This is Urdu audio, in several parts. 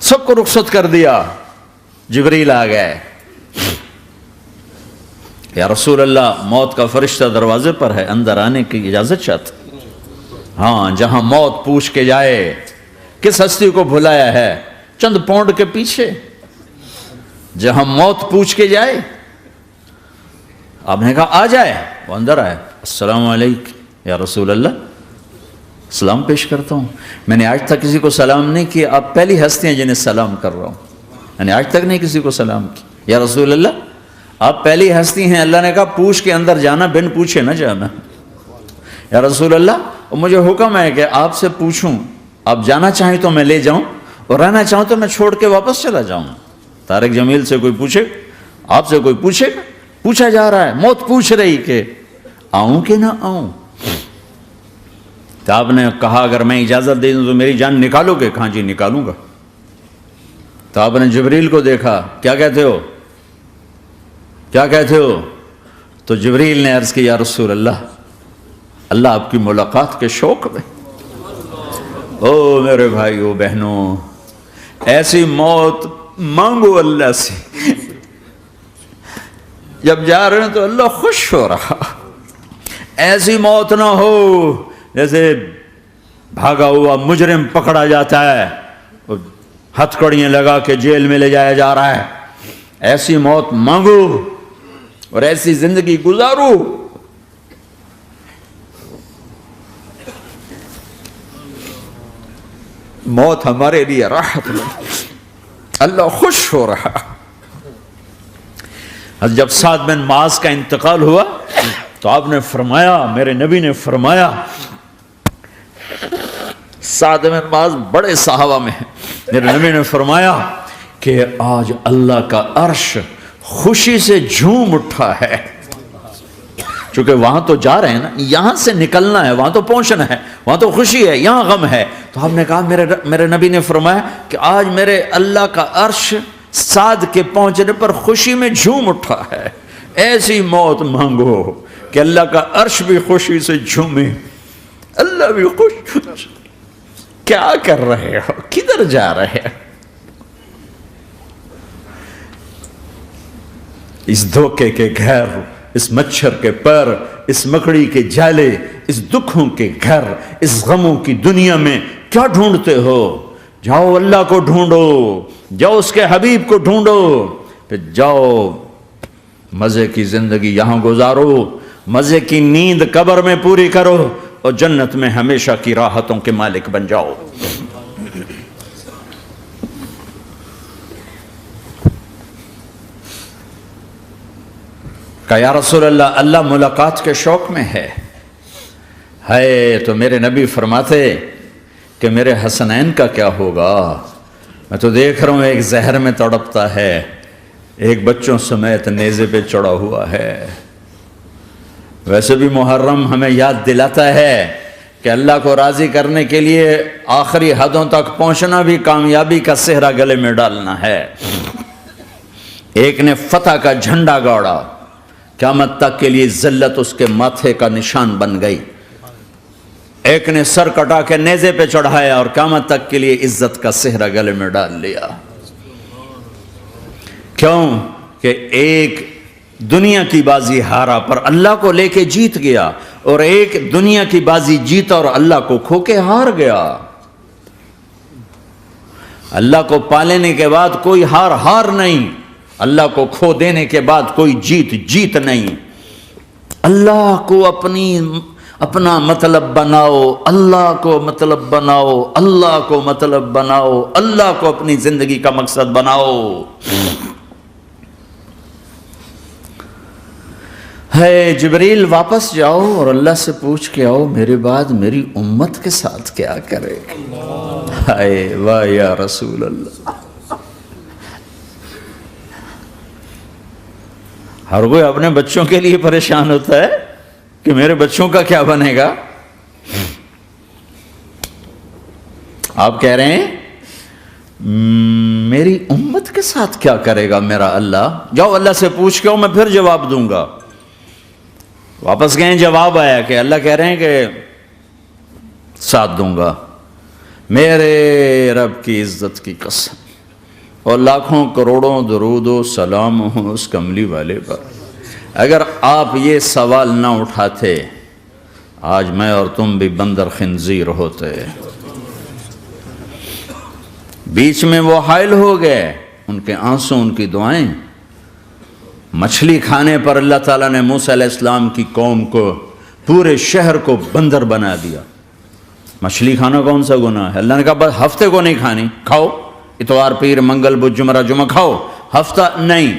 سب کو رخصت کر دیا. جبریل آ گئے. یا رسول اللہ موت کا فرشتہ دروازے پر ہے, اندر آنے کی اجازت چاہتا. ہاں, جہاں موت پوچھ کے جائے کس ہستی کو بھلایا ہے, چند پونڈ کے پیچھے جہاں موت پوچھ کے جائے. آپ نے کہا آ جائے, وہ اندر آئے. السلام علیکم یا رسول اللہ, سلام پیش کرتا ہوں. میں نے آج تک کسی کو سلام نہیں کیا, آپ پہلی ہستی ہیں جنہیں سلام کر رہا ہوں. میں نے آج تک نہیں کسی کو سلام کی. یا رسول اللہ آپ پہلی ہستی ہیں. اللہ نے کہا پوچھ کے اندر جانا, بن پوچھے نہ جانا. یا رسول اللہ مجھے حکم ہے کہ آپ سے پوچھوں, آپ جانا چاہیں تو میں لے جاؤں, اور رہنا چاہوں تو میں چھوڑ کے واپس چلا جاؤں. طارق جمیل سے کوئی پوچھے, آپ سے کوئی پوچھے, پوچھا جا رہا ہے, موت پوچھ رہی کہ آؤں کہ نہ آؤں. تو آپ نے کہا اگر میں اجازت دے دوں تو میری جان نکالو گے؟ کہاں جی نکالوں گا. تو آپ نے جبریل کو دیکھا, کیا کہتے ہو, کیا کہتے ہو؟ تو جبریل نے عرض کی یا رسول اللہ, اللہ آپ کی ملاقات کے شوق میں. او میرے بھائیو بہنوں, ایسی موت مانگو اللہ سے. جب جا رہے ہیں تو اللہ خوش ہو رہا. ایسی موت نہ ہو جیسے بھاگا ہوا مجرم پکڑا جاتا ہے, ہتھکڑیاں لگا کے جیل میں لے جایا جا رہا ہے. ایسی موت مانگو اور ایسی زندگی گزارو. موت ہمارے لیے راحت ہے, اللہ خوش ہو رہا. جب سعد بن معاذ کا انتقال ہوا تو آپ نے فرمایا, میرے نبی نے فرمایا, سعد بن معاذ بڑے صحابہ میں ہیں, میرے نبی نے فرمایا کہ آج اللہ کا عرش خوشی سے جھوم اٹھا ہے. چونکہ وہاں تو جا رہے ہیں نا, یہاں سے نکلنا ہے, وہاں تو پہنچنا ہے, وہاں تو خوشی ہے, یہاں غم ہے. تو آپ نے کہا, میرے نبی نے فرمایا کہ آج میرے اللہ کا عرش سعد کے پہنچنے پر خوشی میں جھوم اٹھا ہے. ایسی موت مانگو کہ اللہ کا عرش بھی خوشی سے جھومے, اللہ بھی خوش. کیا کر رہے ہو, کدھر جا رہے ہو؟ اس دھوکے کے گھر, اس مچھر کے پر, اس مکڑی کے جالے, اس دکھوں کے گھر, اس غموں کی دنیا میں کیا ڈھونڈتے ہو؟ جاؤ اللہ کو ڈھونڈو, جاؤ اس کے حبیب کو ڈھونڈو, پھر جاؤ مزے کی زندگی یہاں گزارو, مزے کی نیند قبر میں پوری کرو, اور جنت میں ہمیشہ کی راحتوں کے مالک بن جاؤ. کہ یا رسول اللہ, اللہ ملاقات کے شوق میں ہے. تو میرے نبی فرماتے کہ میرے حسنین کا کیا ہوگا؟ میں تو دیکھ رہا ہوں ایک زہر میں تڑپتا ہے, ایک بچوں سمیت نیزے پہ چڑھا ہوا ہے. ویسے بھی محرم ہمیں یاد دلاتا ہے کہ اللہ کو راضی کرنے کے لیے آخری حدوں تک پہنچنا بھی کامیابی کا صحرا گلے میں ڈالنا ہے. ایک نے فتح کا جھنڈا گاڑا, قیامت تک کے لیے ذلت اس کے ماتھے کا نشان بن گئی. ایک نے سر کٹا کے نیزے پہ چڑھایا اور قیامت تک کے لیے عزت کا صحرا گلے میں ڈال لیا. کیوں کہ ایک دنیا کی بازی ہارا پر اللہ کو لے کے جیت گیا, اور ایک دنیا کی بازی جیتا اور اللہ کو کھو کے ہار گیا. اللہ کو پالینے کے بعد کوئی ہار نہیں, اللہ کو کھو دینے کے بعد کوئی جیت نہیں. اللہ کو اپنا مطلب بناؤ, اللہ کو مطلب بناؤ, اللہ کو مطلب بناؤ, اللہ کو اپنی زندگی کا مقصد بناؤ. جبریل واپس جاؤ اور اللہ سے پوچھ کے آؤ میرے بعد میری امت کے ساتھ کیا کرے. واہ یا رسول اللہ. ہر کوئی اپنے بچوں کے لیے پریشان ہوتا ہے کہ میرے بچوں کا کیا بنے گا. آپ کہہ رہے ہیں میری امت کے ساتھ کیا کرے گا میرا اللہ. جاؤ اللہ سے پوچھ کے آؤ, میں پھر جواب دوں گا. واپس گئے, جواب آیا کہ اللہ کہہ رہے ہیں کہ ساتھ دوں گا. میرے رب کی عزت کی قسم, اور لاکھوں کروڑوں درود و سلام ہوں اس کملی والے پر۔ اگر آپ یہ سوال نہ اٹھاتے آج میں اور تم بھی بندر خنزیر ہوتے۔ بیچ میں وہ حائل ہو گئے، ان کے آنسو، ان کی دعائیں۔ مچھلی کھانے پر اللہ تعالیٰ نے موسیٰ علیہ السلام کی قوم کو، پورے شہر کو بندر بنا دیا۔ مچھلی کھانا کون سا گناہ ہے؟ اللہ نے کہا بس ہفتے کو نہیں کھانی، کھاؤ، اتوار پیر منگل بدھ جمعہ جمعہ کھاؤ، ہفتہ نہیں۔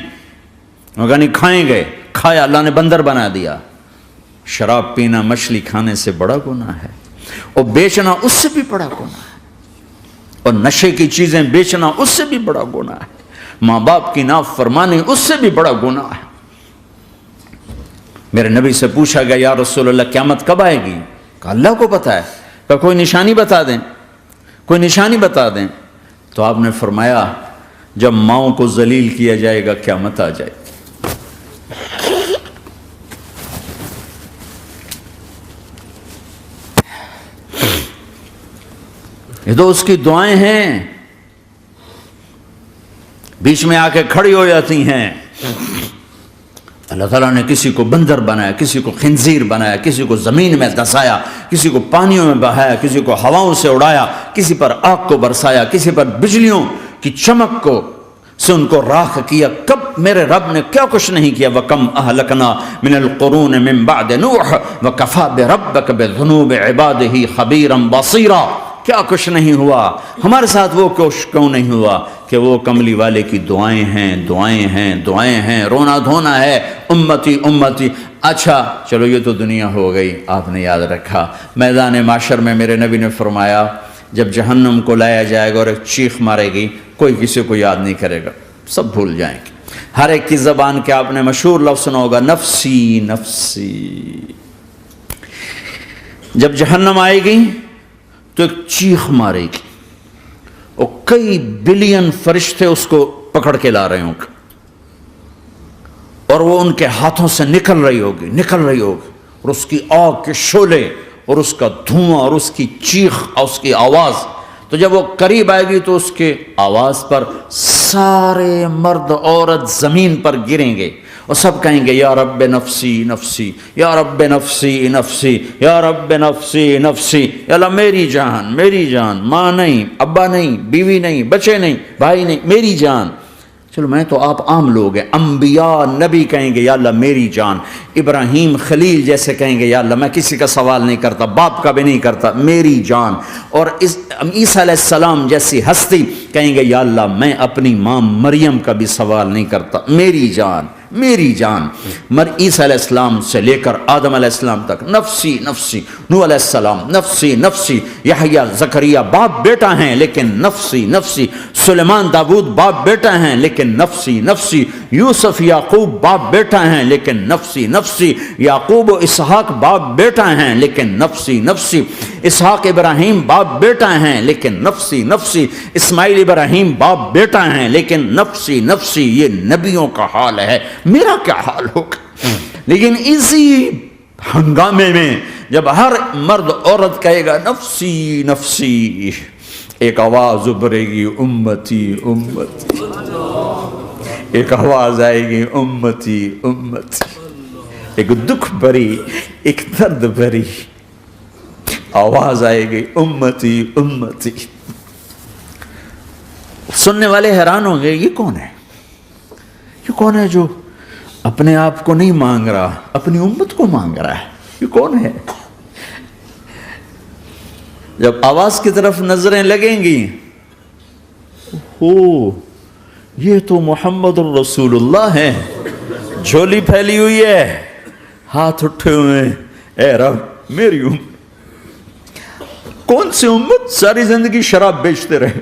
وہ کہا نہیں کھائیں گے، کھایا، اللہ نے بندر بنا دیا۔ شراب پینا مچھلی کھانے سے بڑا گناہ ہے، اور بیچنا اس سے بھی بڑا گناہ ہے، اور نشے کی چیزیں بیچنا اس سے بھی بڑا گناہ ہے، ماں باپ کی نافرمانی اس سے بھی بڑا گناہ ہے۔ میرے نبی سے پوچھا گیا یا رسول اللہ قیامت کب آئے گی؟ کہا اللہ کو پتہ ہے۔ کہا کوئی نشانی بتا دیں، کوئی نشانی بتا دیں۔ تو آپ نے فرمایا جب ماؤں کو ذلیل کیا جائے گا قیامت آ جائے گی۔ یہ تو اس کی دعائیں ہیں، بیچ میں آ کے کھڑی ہو جاتی ہیں۔ اللہ تعالیٰ نے کسی کو بندر بنایا، کسی کو خنزیر بنایا، کسی کو زمین میں دسایا، کسی کو پانیوں میں بہایا، کسی کو ہواؤں سے اڑایا، کسی پر آگ کو برسایا، کسی پر بجلیوں کی چمک کو سے ان کو راکھ کیا۔ کب میرے رب نے کیا کچھ نہیں کیا۔ وَكَمْ أَهْلَكْنَا مِنَ الْقُرُونِ مِن بَعْدِ نُوحٍ وَكَفَى بِرَبِّكَ بِذُنُوبِ عِبَادِهِ خَبِيرًا بَصِيرًا۔ کیا کچھ نہیں ہوا ہمارے ساتھ، وہ کچھ کیوں نہیں ہوا کہ وہ کملی والے کی دعائیں ہیں، دعائیں ہیں، دعائیں ہیں، رونا دھونا ہے، امتی امتی۔ اچھا چلو یہ تو دنیا ہو گئی، آپ نے یاد رکھا۔ میدان معاشر میں میرے نبی نے فرمایا جب جہنم کو لایا جائے گا اور ایک چیخ مارے گی، کوئی کسی کو یاد نہیں کرے گا، سب بھول جائیں گے۔ ہر ایک کی زبان کے آپ نے مشہور لفظ سنا ہوگا نفسی نفسی۔ جب جہنم آئے گی تو ایک چیخ مارے گی، اور کئی بلین فرشتے اس کو پکڑ کے لا رہے ہوں گے، اور وہ ان کے ہاتھوں سے نکل رہی ہوگی، اور اس کی آگ کے شعلے اور اس کا دھواں اور اس کی چیخ اور اس کی آواز۔ تو جب وہ قریب آئے گی تو اس کے آواز پر سارے مرد عورت زمین پر گریں گے، اور سب کہیں گے یا رب نفسی نفسی، یا رب نفسی نفسی، یا رب نفسی نفسی، یا اللہ میری جان، میری جان، ماں نہیں، ابا نہیں، بیوی نہیں، بچے نہیں، بھائی نہیں، میری جان۔ چلو میں تو آپ عام لوگ ہیں، انبیاء نبی کہیں گے یا اللہ میری جان، ابراہیم خلیل جیسے کہیں گے یا اللہ میں کسی کا سوال نہیں کرتا، باپ کا بھی نہیں کرتا، میری جان، اور عیسیٰ علیہ السلام جیسی ہستی کہیں گے یا اللہ میں اپنی ماں مریم کا بھی سوال نہیں کرتا، میری جان، میری جان۔ عیسیٰ علیہ السلام سے لے کر آدم علیہ السلام تک نفسی نفسی، نوح علیہ السلام نفسی نفسی، یحییٰ زکریا باپ بیٹا ہیں لیکن نفسی نفسی، سلیمان داؤد باپ بیٹا ہیں لیکن نفسی نفسی، یوسف یعقوب باپ بیٹا ہیں لیکن نفسی نفسی، یعقوب و اسحاق باپ بیٹا ہیں لیکن نفسی نفسی، اسحاق ابراہیم باپ بیٹا ہیں لیکن نفسی نفسی، اسماعیل ابراہیم باپ بیٹا ہیں لیکن نفسی نفسی۔ یہ نبیوں کا حال ہے، میرا کیا حال ہوگا؟ لیکن اسی ہنگامے میں جب ہر مرد عورت کہے گا نفسی نفسی، ایک آواز ابھرے گی امتی امتی، ایک آواز آئے گی امتی امتی، ایک دکھ بھری، ایک درد بھری آواز آئے گی امتی امتی۔ سننے والے حیران ہوں گے یہ کون ہے، یہ کون ہے جو اپنے آپ کو نہیں مانگ رہا، اپنی امت کو مانگ رہا ہے، یہ کون ہے؟ جب آواز کی طرف نظریں لگیں گی، یہ تو محمد الرسول اللہ ہے، جھولی پھیلی ہوئی ہے، ہاتھ اٹھے ہوئے ہیں، اے رب میری امت۔ کون سی امت ساری زندگی شراب بیچتے رہے،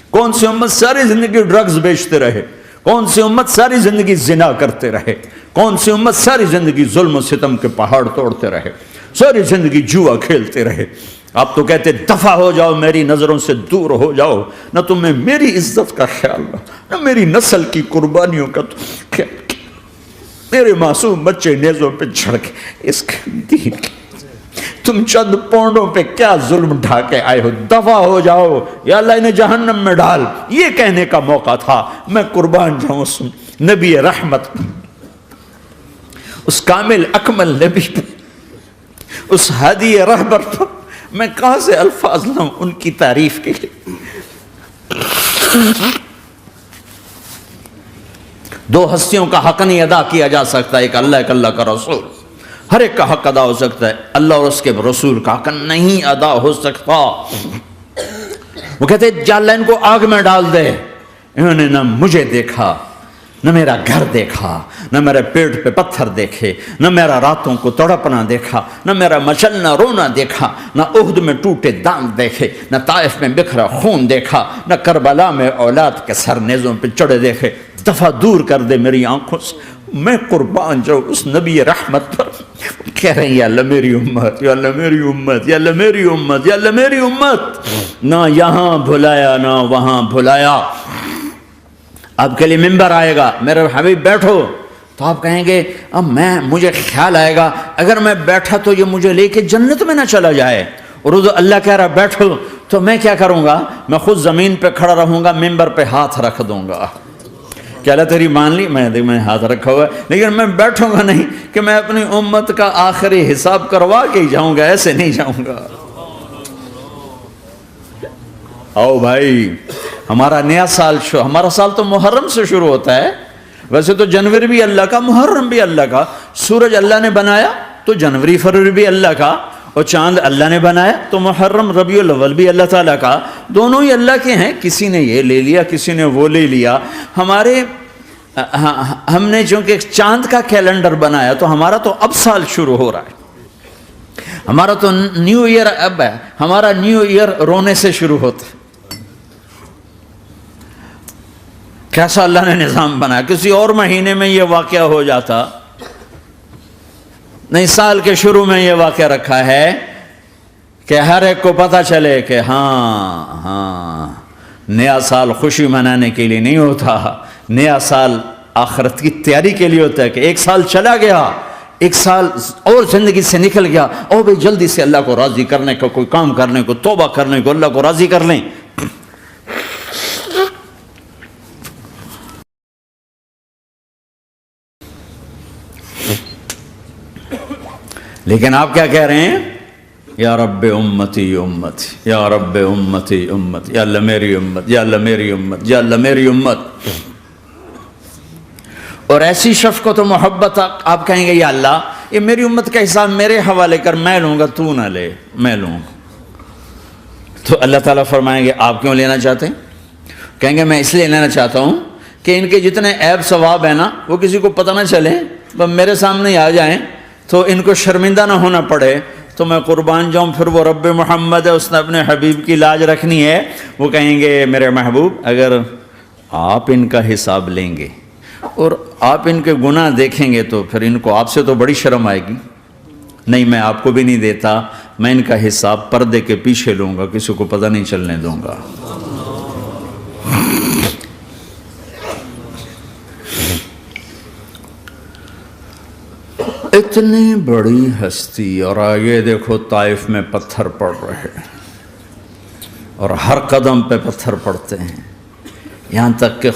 کون سی امت ساری زندگی ڈرگز بیچتے رہے، کون سی امت ساری زندگی زنا کرتے رہے، کون سی امت ساری زندگی ظلم و ستم کے پہاڑ توڑتے رہے، ساری زندگی جوا کھیلتے رہے۔ آپ تو کہتے دفع ہو جاؤ، میری نظروں سے دور ہو جاؤ، نہ تمہیں میری عزت کا خیال نہ میری نسل کی قربانیوں کا خیال، میرے معصوم بچے نیزوں پہ چڑھ کے اس دین تم چند پونڈوں پہ کیا ظلم ڈھا کے آئے ہو، دفع ہو جاؤ یا اللہ انہیں جہنم میں ڈال، یہ کہنے کا موقع تھا۔ میں قربان جاؤں اس نبی رحمت، اس کامل اکمل نبی پر، اس ہادی رہبر پر میں کہاں سے الفاظ لاؤں ان کی تعریف کے لیے۔ دو ہستیوں کا حق نہیں ادا کیا جا سکتا، ایک اللہ، ایک اللہ کا رسول۔ ہر ایک کا حق ادا ہو سکتا ہے، اللہ اور اس کے رسول کا حق نہیں ادا ہو سکتا۔ وہ کہتے جا اللہ ان کو آگ میں ڈال دے۔ انہوں نے نہ مجھے دیکھا، نہ میرا گھر دیکھا، نہ میرے پیٹ پہ پتھر دیکھے، نہ میرا راتوں کو تڑپنا دیکھا، نہ میرا مچلنا رونا دیکھا، نہ احد میں ٹوٹے دانت دیکھے، نہ طائف میں بکھرا خون دیکھا، نہ کربلا میں اولاد کے سر نیزوں پہ چڑھے دیکھے۔ دفعہ دور کر دے میری آنکھوں سے، میں قربان جاؤں اس نبی رحمت پر۔ کہہ رہے ہیں یا اللہ میری امت، یا اللہ میری امت، یا اللہ میری امت، یا اللہ میری امت۔ نہ یہاں بھلایا نہ وہاں بھلایا۔ آپ کے لیے ممبر آئے گا، میرے حبیب بیٹھو، تو آپ کہیں گے اب مجھے خیال آئے گا اگر میں بیٹھا تو یہ مجھے لے کے جنت میں نہ چلا جائے، اور اللہ کہہ رہا بیٹھو تو میں کیا کروں گا؟ میں خود زمین پہ کھڑا رہوں گا، ممبر پہ ہاتھ رکھ دوں گا کہ اللہ تیری مان لی، میں ہاتھ رکھا ہوا ہے، لیکن میں بیٹھوں گا نہیں کہ میں اپنی امت کا آخری حساب کروا کے ہی جاؤں گا، ایسے نہیں جاؤں گا۔ آؤ بھائی، ہمارا نیا سال ہمارا سال تو محرم سے شروع ہوتا ہے، ویسے تو جنوری بھی اللہ کا، محرم بھی اللہ کا، سورج اللہ نے بنایا تو جنوری فروری بھی اللہ کا، اور چاند اللہ نے بنایا تو محرم ربیع الاول بھی اللہ تعالیٰ کا، دونوں ہی اللہ کے ہیں۔ کسی نے یہ لے لیا، کسی نے وہ لے لیا۔ ہم نے چونکہ چاند کا کیلنڈر بنایا تو ہمارا تو اب سال شروع ہو رہا ہے، ہمارا تو نیو ایئر اب ہے، ہمارا نیو ایئر رونے سے شروع ہوتا ہے۔ کیسا اللہ نے نظام بنایا، کسی اور مہینے میں یہ واقعہ ہو جاتا، نہیں سال کے شروع میں یہ واقعہ رکھا ہے کہ ہر ایک کو پتہ چلے کہ ہاں نیا سال خوشی منانے کے لیے نہیں ہوتا، نیا سال آخرت کی تیاری کے لیے ہوتا ہے کہ ایک سال چلا گیا، ایک سال اور زندگی سے نکل گیا، اور بھی جلدی سے اللہ کو راضی کرنے کو، کوئی کام کرنے کو، توبہ کرنے کو، اللہ کو راضی کر لیں۔ لیکن آپ کیا کہہ رہے ہیں؟ یا رب امتی امت، یا رب امتی امت، یا اللہ میری امت، یا اللہ میری امت، یا اللہ میری امت۔ اور ایسی شفقت و محبت آپ کہیں گے یا اللہ یہ میری امت کا حساب میرے حوالے کر، میں لوں گا، تو نہ لے، میں لوں گا۔ تو اللہ تعالیٰ فرمائیں گے آپ کیوں لینا چاہتے ہیں؟ کہیں گے میں اس لیے لینا چاہتا ہوں کہ ان کے جتنے عیب ثواب ہیں نا وہ کسی کو پتہ نہ چلے، بس میرے سامنے ہی آ جائیں تو ان کو شرمندہ نہ ہونا پڑے، تو میں قربان جاؤں۔ پھر وہ رب محمد ہے، اس نے اپنے حبیب کی لاج رکھنی ہے، وہ کہیں گے میرے محبوب اگر آپ ان کا حساب لیں گے اور آپ ان کے گناہ دیکھیں گے تو پھر ان کو آپ سے تو بڑی شرم آئے گی، نہیں میں آپ کو بھی نہیں دیتا، میں ان کا حساب پردے کے پیچھے لوں گا، کسی کو پتہ نہیں چلنے دوں گا۔ اتنی بڑی ہستی، اور آگے دیکھو طائف میں پتھر پڑ رہے ہیں، اور ہر قدم پہ پتھر پڑتے ہیں، یہاں تک کہ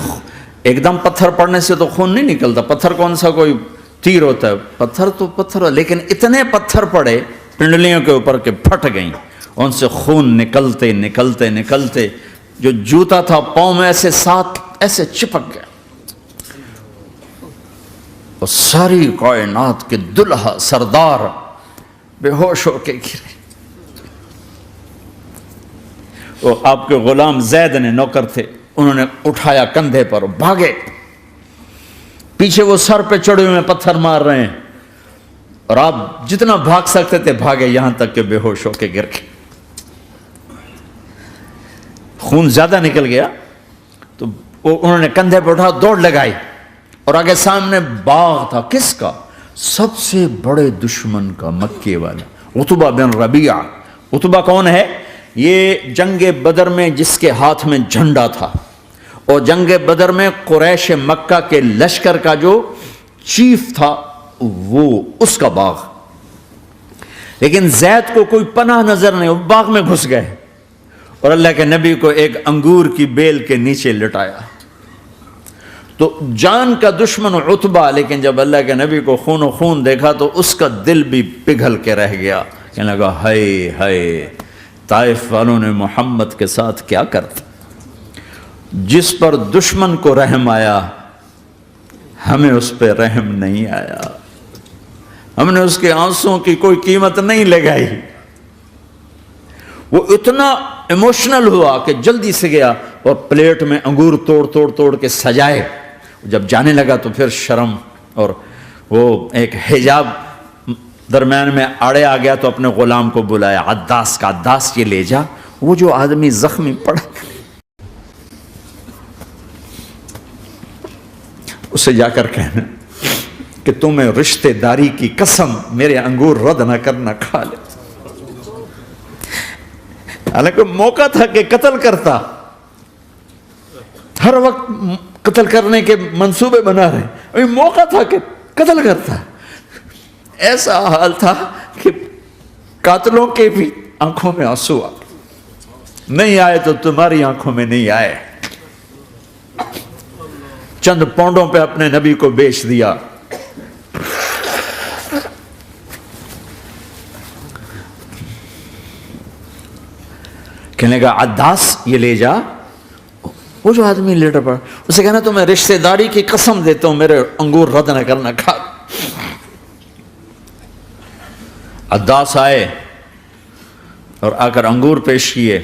ایک دم پتھر پڑنے سے تو خون نہیں نکلتا، پتھر کون سا کوئی تیر ہوتا ہے، پتھر تو پتھر، لیکن اتنے پتھر پڑے پنڈلیوں کے اوپر کہ پھٹ گئیں، ان سے خون نکلتے نکلتے نکلتے جو جوتا تھا پاؤں میں ایسے ساتھ ایسے چپک گیا، اور ساری کائنات کے دلہا سردار بے ہوش ہو کے گرے۔ وہ آپ کے غلام زید نے نوکر تھے، انہوں نے اٹھایا کندھے پر، بھاگے، پیچھے وہ سر پہ چڑھے ہوئے پتھر مار رہے ہیں، اور آپ جتنا بھاگ سکتے تھے بھاگے، یہاں تک کہ بے ہوش ہو کے گر گئے۔ خون زیادہ نکل گیا تو انہوں نے کندھے پہ اٹھا، دوڑ لگائی، اور آگے سامنے باغ تھا، کس کا؟ سب سے بڑے دشمن کا، مکے والا عتبہ بن ربیعہ۔ عتبہ کون ہے؟ یہ جنگ بدر میں جس کے ہاتھ میں جھنڈا تھا، اور جنگ بدر میں قریش مکہ کے لشکر کا جو چیف تھا وہ، اس کا باغ۔ لیکن زید کو کوئی پناہ نظر نہیں، وہ باغ میں گھس گئے اور اللہ کے نبی کو ایک انگور کی بیل کے نیچے لٹایا۔ تو جان کا دشمن عتبہ، لیکن جب اللہ کے نبی کو خون و خون دیکھا تو اس کا دل بھی پگھل کے رہ گیا، کہنے لگا ہائے ہائے، طائف والوں نے محمد کے ساتھ کیا کرتا۔ جس پر دشمن کو رحم آیا ہمیں اس پہ رحم نہیں آیا، ہم نے اس کے آنسوں کی کوئی قیمت نہیں لگائی۔ وہ اتنا ایموشنل ہوا کہ جلدی سے گیا اور پلیٹ میں انگور توڑ کے سجائے۔ جب جانے لگا تو پھر شرم اور وہ ایک حجاب درمیان میں آڑے آ گیا، تو اپنے غلام کو بلایا، عداس کا، عداس یہ لے جا وہ جو آدمی زخمی پڑا، اسے جا کر کہنا کہ تمہیں رشتہ داری کی قسم میرے انگور رد نہ کرنا، کھا لے۔ حالانکہ موقع تھا کہ قتل کرتا، ہر وقت قتل کرنے کے منصوبے بنا رہے، ابھی موقع تھا کہ قتل کرتا۔ ایسا حال تھا کہ قاتلوں کے بھی آنکھوں میں آنسو آ نہیں آئے تو تمہاری آنکھوں میں نہیں آئے۔ چند پونڈوں پہ اپنے نبی کو بیچ دیا۔ کہنے کا عداس یہ لے جا، وہ جو آدمی لیٹر پڑا، اسے کہنا تو میں رشتہ داری کی قسم دیتا ہوں میرے انگور رد نہ کرنا، کھا۔ عداس آئے اور آ کر انگور پیش کیے،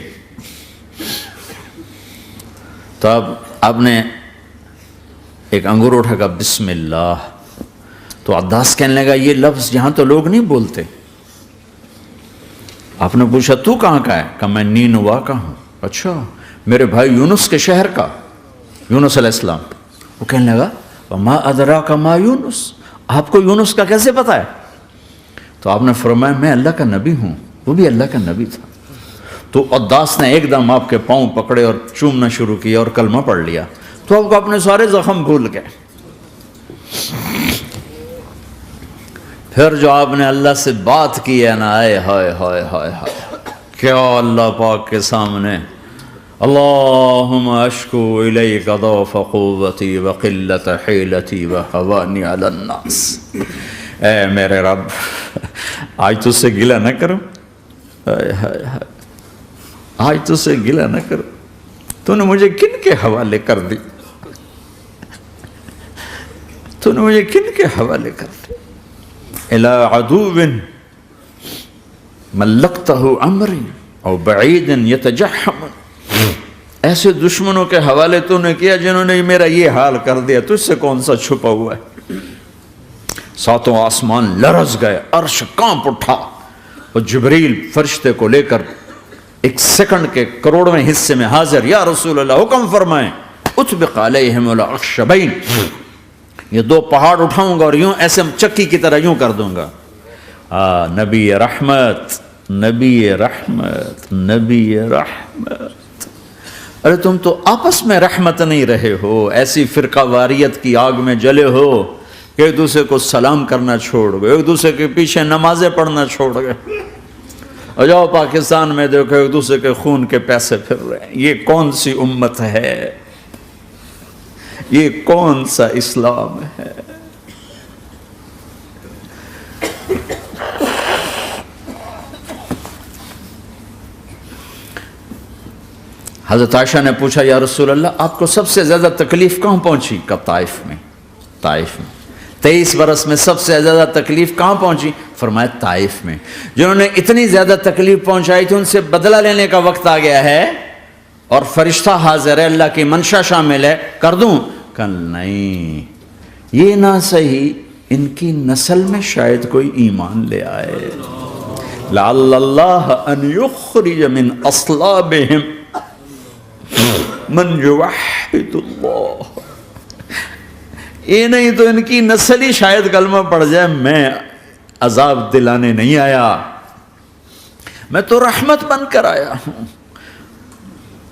تو اب آپ نے ایک انگور اٹھا کر بسم اللہ، تو عداس کہنے لگا یہ لفظ یہاں تو لوگ نہیں بولتے۔ آپ نے پوچھا تو کہاں کا ہے؟ کہا میں نینوا کا ہوں۔ اچھا، میرے بھائی یونس کے شہر کا، یونس علیہ السلام۔ وہ کہنے لگا وما ادراک ما یونس، آپ کو یونس کا کیسے پتا ہے؟ تو آپ نے فرمایا میں اللہ کا نبی ہوں، وہ بھی اللہ کا نبی تھا۔ تو عداس نے ایک دم آپ کے پاؤں پکڑے اور چومنا شروع کیا اور کلمہ پڑھ لیا، تو آپ کو اپنے سارے زخم بھول گئے۔ پھر جو آپ نے اللہ سے بات کی ہے نا، آئے ہائے ہائے ہائے ہائے، کیا اللہ پاک کے سامنے اللہم اشکو الیک ضعف قوتی وقلت حیلتی وہوانی علی الناس، اے میرے رب آج تجھ سے گلہ نہ کروں، آج تجھ سے گلہ نہ کروں، تو نے مجھے کن کے حوالے کر دی، تو نے مجھے کن کے حوالے کر دی، الی عدو ملکتہ امری او بعید یتجحم، ایسے دشمنوں کے حوالے تو نے کیا جنہوں نے میرا یہ حال کر دیا، تجھ سے کون سا چھپا ہوا ہے۔ ساتوں آسمان لرز گئے، عرش کانپ اٹھا، اور جبریل فرشتے کو لے کر ایک سیکنڈ کے کروڑویں حصے میں حاضر، یا رسول اللہ حکم فرمائیں اطبق علیہم الاخشبین، یہ دو پہاڑ اٹھاؤں گا اور یوں ایسے چکی کی طرح یوں کر دوں گا۔ نبی رحمت، نبی رحمت، نبی رحمت۔ ارے تم تو آپس میں رحمت نہیں رہے ہو، ایسی فرقہ واریت کی آگ میں جلے ہو کہ ایک دوسرے کو سلام کرنا چھوڑ گئے، ایک دوسرے کے پیچھے نمازیں پڑھنا چھوڑ گئے، اور جاؤ پاکستان میں دیکھو ایک دوسرے کے خون کے پیسے پھر رہے ہیں۔ یہ کون سی امت ہے؟ یہ کون سا اسلام ہے؟ حضرت عائشہ نے پوچھا یا رسول اللہ آپ کو سب سے زیادہ تکلیف کہاں پہنچی؟ کہا طائف میں، طائف میں۔ 23 برس میں سب سے زیادہ تکلیف کہاں پہنچی؟ فرمایا طائف میں۔ جنہوں نے اتنی زیادہ تکلیف پہنچائی تھی ان سے بدلہ لینے کا وقت آ گیا ہے، اور فرشتہ حاضر ہے، اللہ کی منشا شامل ہے، کر دوں؟ کہ نہیں، یہ نہ صحیح، ان کی نسل میں شاید کوئی ایمان لے آئے، لعل اللہ ان یخرج من اصلابہم من یوحد اللہ، یہ نہیں تو ان کی نسل ہی شاید کلمہ پڑھ جائے۔ میں عذاب دلانے نہیں آیا، میں تو رحمت بن کر آیا ہوں۔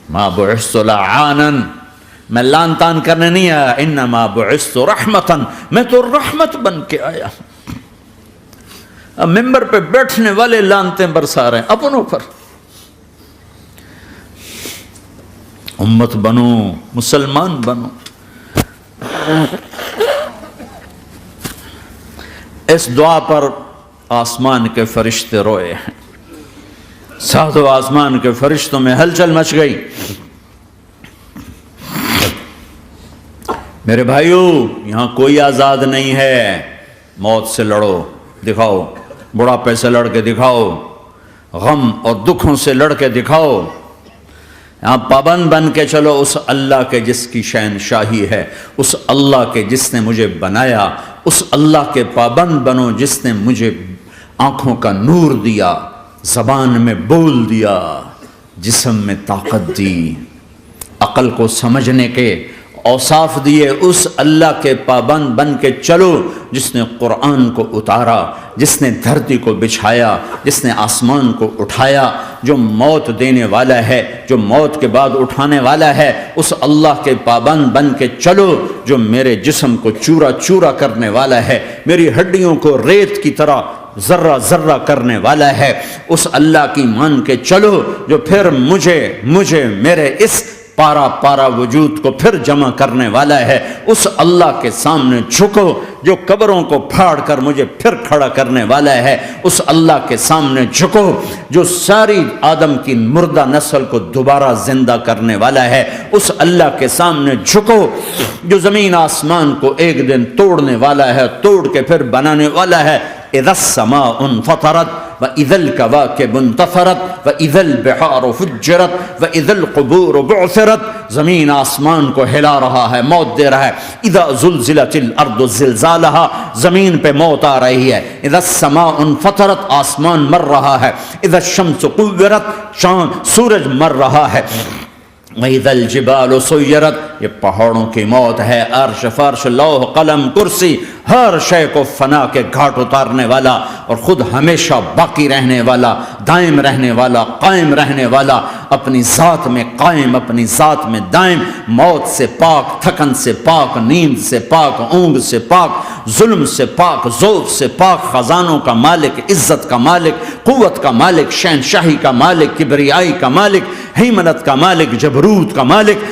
ما بعثت لعانا، میں لان تان کرنے نہیں آیا، انما بعثت رحمتا، میں تو رحمت بن کے آیا ہوں۔ اب ممبر پہ بیٹھنے والے لانتیں برسا رہے ہیں اپنوں پر. امت بنو، مسلمان بنو. اس دعا پر آسمان کے فرشتے روئے ہیں. ساتوں آسمان کے فرشتوں میں ہلچل مچ گئی. میرے بھائیو، یہاں کوئی آزاد نہیں ہے. موت سے لڑو، دکھاؤ. بڑھاپے سے لڑ کے دکھاؤ. غم اور دکھوں سے لڑ کے دکھاؤ. یہاں پابند بن کے چلو اس اللہ کے جس کی شہنشاہی ہے، اس اللہ کے جس نے مجھے بنایا. اس اللہ کے پابند بنو جس نے مجھے آنکھوں کا نور دیا، زبان میں بول دیا، جسم میں طاقت دی، عقل کو سمجھنے کے اوصاف دیے. اس اللہ کے پابند بن کے چلو جس نے قرآن کو اتارا، جس نے دھرتی کو بچھایا، جس نے آسمان کو اٹھایا، جو موت دینے والا ہے، جو موت کے بعد اٹھانے والا ہے. اس اللہ کے پابند بن کے چلو جو میرے جسم کو چورا چورا کرنے والا ہے، میری ہڈیوں کو ریت کی طرح ذرہ ذرہ کرنے والا ہے. اس اللہ کی مان کے چلو جو پھر مجھے میرے اس پارا پارا وجود کو پھر جمع کرنے والا ہے. اس اللہ کے سامنے جھکو جو قبروں کو پھاڑ کر مجھے پھر کھڑا کرنے والا ہے. اس اللہ کے سامنے جھکو جو ساری آدم کی مردہ نسل کو دوبارہ زندہ کرنے والا ہے. اس اللہ کے سامنے جھکو جو زمین آسمان کو ایک دن توڑنے والا ہے، توڑ کے پھر بنانے والا ہے. اذا السماء انفطرت واذا الكواكب انتثرت واذا البحار فجرت واذا القبور بعثرت. زمین آسمان کو ہلا رہا ہے، موت دے رہا ہے. اذا زلزلت الارض زلزالها، زمین پہ موت آ رہی ہے. اذا السماء انفطرت، آسمان مر رہا ہے. اذا الشمس قورت، سورج مر رہا ہے. وَإِذَا الْجِبَالُ سُيِّرَتْ، یہ پہاڑوں کی موت ہے. عرش فرش لوح قلم کرسی ہر شے کو فنا کے گھاٹ اتارنے والا اور خود ہمیشہ باقی رہنے والا، دائم رہنے والا، قائم رہنے والا، اپنی ذات میں قائم، اپنی ذات میں دائم، موت سے پاک، تھکن سے پاک، نیند سے پاک، اونگ سے پاک، ظلم سے پاک، ذوق سے پاک، خزانوں کا مالک، عزت کا مالک، قوت کا مالک، شہنشاہی کا مالک، کبریائی کا مالک، ہیمنت کا مالک، جبروت کا مالک،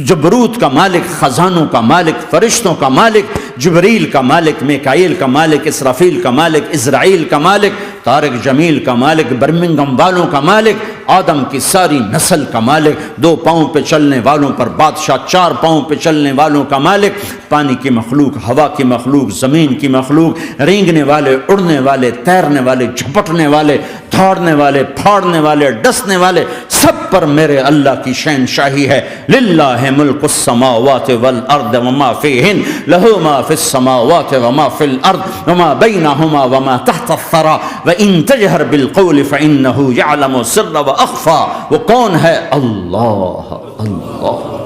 جبروت کا مالک، خزانوں کا مالک، فرشتوں کا مالک، جبریل کا مالک، میکائیل کا مالک، اسرافیل کا مالک، اسرائیل کا مالک، طارق جمیل کا مالک، برمنگم والوں کا مالک، آدم کی ساری نسل کا مالک، 2 پاؤں پہ چلنے والوں پر بادشاہ، 4 پاؤں پہ چلنے والوں کا مالک، پانی کی مخلوق، ہوا کی مخلوق، زمین کی مخلوق، رینگنے والے، اڑنے والے، تیرنے والے، جھپٹنے والے، دھاڑنے والے، پھاڑنے والے، ڈسنے والے، سب پر میرے اللہ کی شہنشاہی ہے. للہ ملک السماوات والارض وما فیہن، لہ ما فی السماوات وما فی الارض وما بینہما وما تحت الثری وان تجہر بالقول فانہ یعلم السر واخفی. وہ کون ہے؟ اللہ. اللہ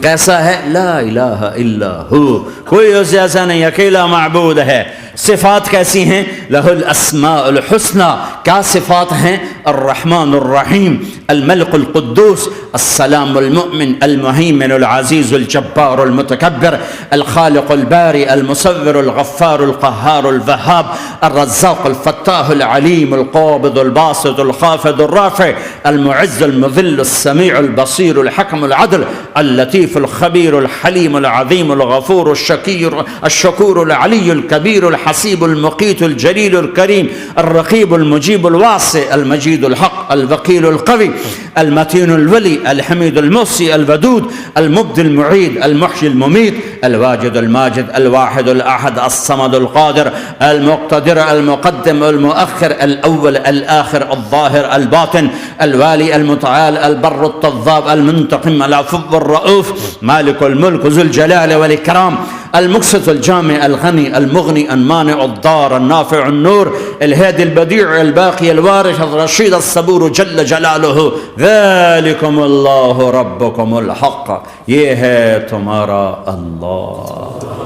کیسا ہے؟ لا الہ الا ہو، کوئی اس جیسا نہیں، اکیلا معبود ہے. صفات کیسی ہیں؟ لہ الاسماء الحسنى. کیا صفات ہیں؟ الرحمن الرحیم، الملک القدوس، السلام المؤمن، المہیمن العزیز الجبار المتکبر، الخالق الباری المصور الغفار القہار الوہاب، الرزاق الفتاح العلیم القابض الباسط الخافض الرافع، المعز المذل السمیع البصیر الحکم العدل، اللطیف الخبیر الحلیم العظیم الغفور الشکور العلی الکبیر الحسیب المقیت الجلیل الکریم، الرقیب المجیب الواسع، المجید الحق، الوکیل القوی، المتین الولی، الحمید المحصی، الودود، المبدی المعید، المحیی الممیت، الواجد الماجد، الواحد الاحد، الصمد القادر، المقتدر، المقدم، المؤخر، الاول، الاخر، الظاهر، الباطن، الوالي، المتعال، البر، التواب، المنتقم، العفو، الرؤوف، مالك الملك، ذو الجلال والإكرام، المقسط، الجامع، الغني، المغني، المانع، الضار، النافع، النور، الهادي، البديع، الباقي، الوارث، الرشيد، الصبور جل جلاله. ذلكم الله ربكم الحق، یہ ہے تمہارا اللہ.